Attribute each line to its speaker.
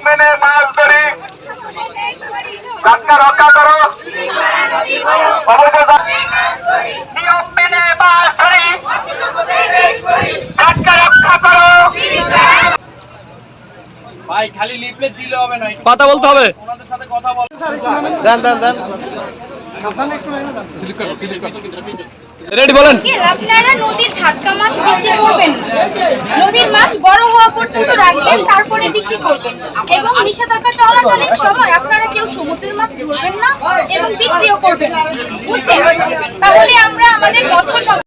Speaker 1: মেনে মাছ ধরি, রক্ষা করো, নিয়ম মেনে মাছ ধরি, রক্ষা করো।
Speaker 2: ভাই খালি লিফলেট দিলে হবে না,
Speaker 3: কথা বলতে হবে।
Speaker 2: ওনাদের সাথে কথা বল।
Speaker 3: রেডি বলেন।
Speaker 4: আপনারা নদীর ঝাটকা মাছ বিক্রি করবেন, নদীর মাছ বড় হওয়া পর্যন্ত রাখবেন, তারপরে বিক্রি করবেন। এবং নিষেধাজ্ঞা চলাকালীন সময় আপনারা কেউ সমুদ্রের মাছ ধরবেন না এবং বিক্রিও করবেন না, বুঝছেন? তাহলে আমরা আমাদের মৎস্য